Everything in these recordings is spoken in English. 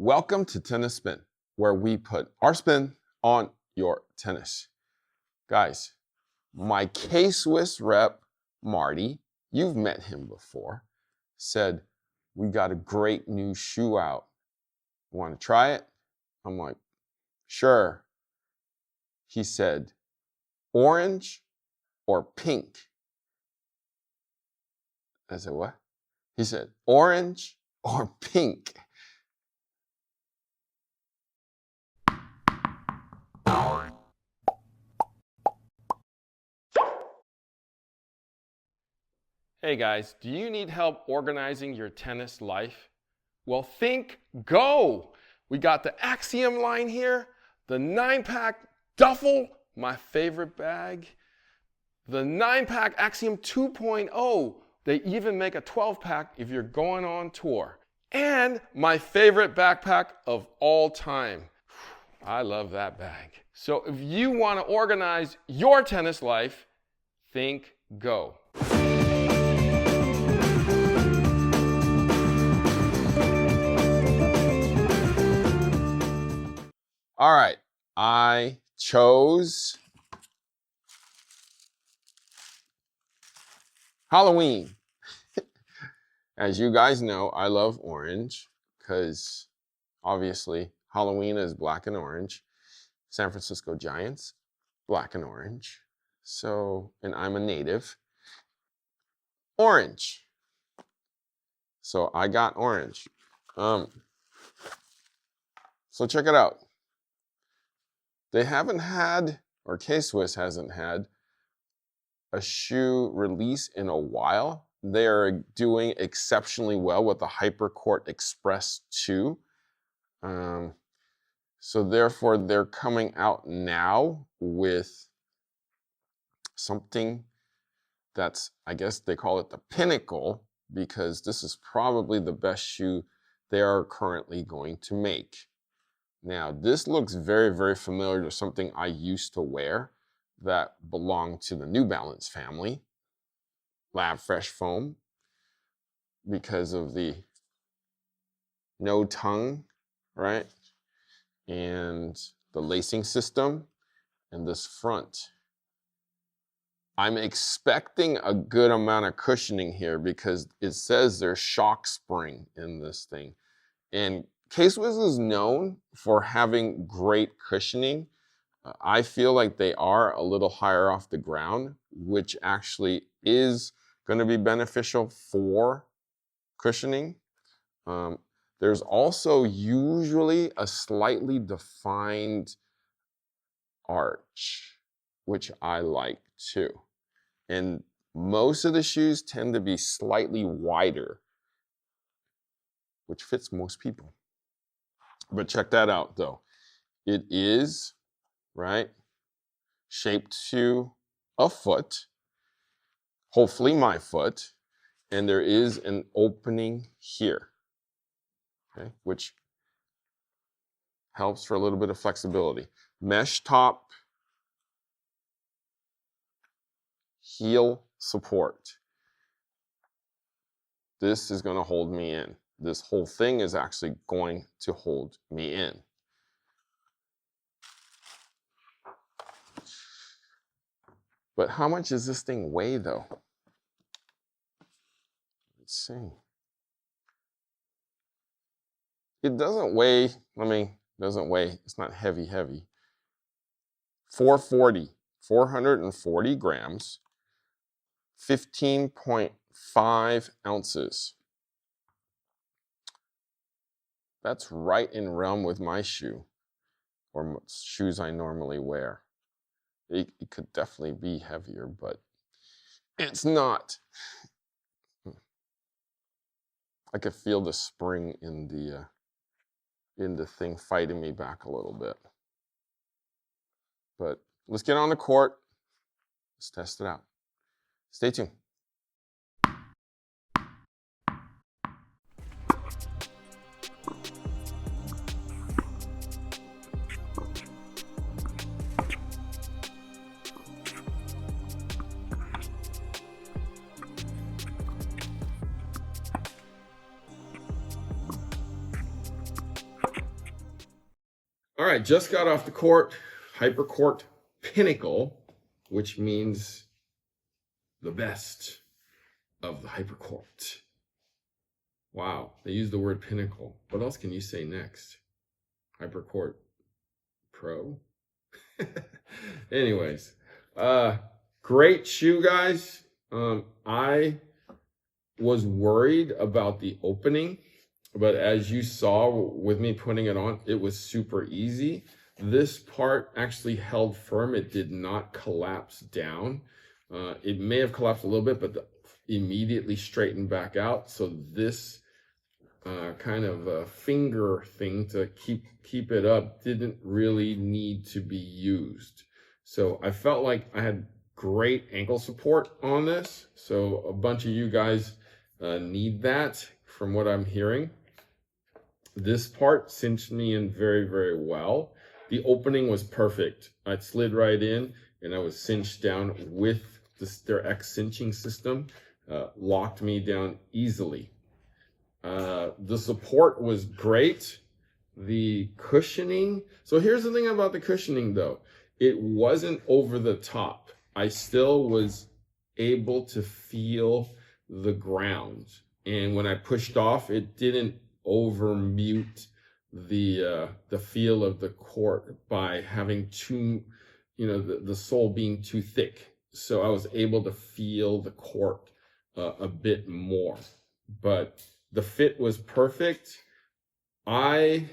Welcome to Tennis Spin, where we put our spin on your tennis. Guys, my K-Swiss rep, Marty, you've met him before, said, we got a great new shoe out. Want to try it? I'm like, sure. He said, orange or pink? I said, what? He said, orange or pink? Hey guys, do you need help organizing your tennis life? Well, think Go! We got the Axiom line here, the 9-pack duffel, my favorite bag, the 9-pack Axiom 2.0. They even make a 12-pack if you're going on tour. And my favorite backpack of all time. I love that bag. So if you want to organize your tennis life, think Go. All right, I chose Halloween. As you guys know, I love orange because obviously Halloween is black and orange. San Francisco Giants, black and orange. So, and I'm a native. Orange. So I got orange. So check it out. They haven't had, or K-Swiss hasn't had, a shoe release in a while. They are doing exceptionally well with the Hypercourt Express 2. So therefore, they're coming out now with something that's, I guess they call it the Pinnacle, because this is probably the best shoe they are currently going to make. Now, this looks very, very familiar to something I used to wear that belonged to the New Balance family, Lab Fresh Foam, because of the no tongue, right? And the lacing system and this front. I'm expecting a good amount of cushioning here because it says there's shock spring in this thing. And K-Swiss is known for having great cushioning. I feel like they are a little higher off the ground, which actually is going to be beneficial for cushioning. There's also usually a slightly defined arch, which I like too. And most of the shoes tend to be slightly wider, which fits most people. But check that out though. It is, right, shaped to a foot, hopefully my foot, and there is an opening here, okay, which helps for a little bit of flexibility. Mesh top, heel support. This is going to hold me in. This whole thing is actually going to hold me in. But how much does this thing weigh though? Let's see. It doesn't weigh, it's not heavy. 440 grams, 15.5 ounces. That's right in realm with my shoe, or shoes I normally wear. It could definitely be heavier, but it's not. I could feel the spring in the thing fighting me back a little bit. But let's get on the court. Let's test it out. Stay tuned. All right, just got off the court. Hypercourt Pinnacle, which means the best of the Hypercourt. Wow, they use the word pinnacle. What else can you say next? Hypercourt Pro? Anyways, great shoe, guys. I was worried about the opening, but as you saw with me putting it on, it was super easy. This part actually held firm. It did not collapse down. It may have collapsed a little bit, but immediately straightened back out. So this kind of a finger thing to keep it up didn't really need to be used. So I felt like I had great ankle support on this. So a bunch of you guys need that from what I'm hearing. This part cinched me in very, very well. The opening was perfect. I slid right in and I was cinched down with their X cinching system, locked me down easily. The support was great. The cushioning. So here's the thing about the cushioning though. It wasn't over the top. I still was able to feel the ground. And when I pushed off, it didn't over mute the feel of the court by having too, the sole being too thick. So I was able to feel the court a bit more. But the fit was perfect. On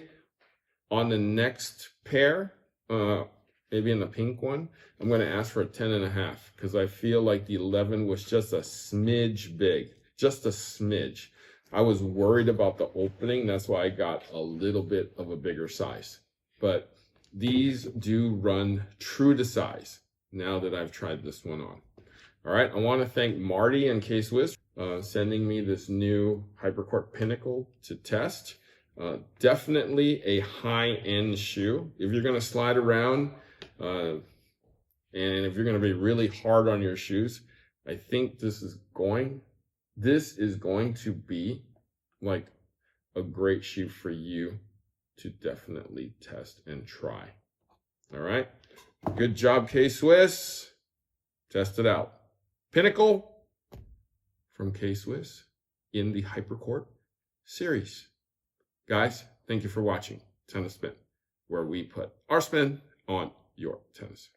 the next pair, maybe in the pink one, I'm going to ask for a 10.5 because I feel like the 11 was just a smidge big, just a smidge. I was worried about the opening. That's why I got a little bit of a bigger size. But these do run true to size now that I've tried this one on. All right, I want to thank Marty and K-Swiss sending me this new Hypercourt Pinnacle to test. Definitely a high-end shoe. If you're going to slide around and if you're going to be really hard on your shoes, I think this is going to be like a great shoe for you to definitely test and try. All right. Good job, K-Swiss. Test it out. Pinnacle from K-Swiss in the Hypercourt series. Guys, thank you for watching Tennis Spin, where we put our spin on your tennis.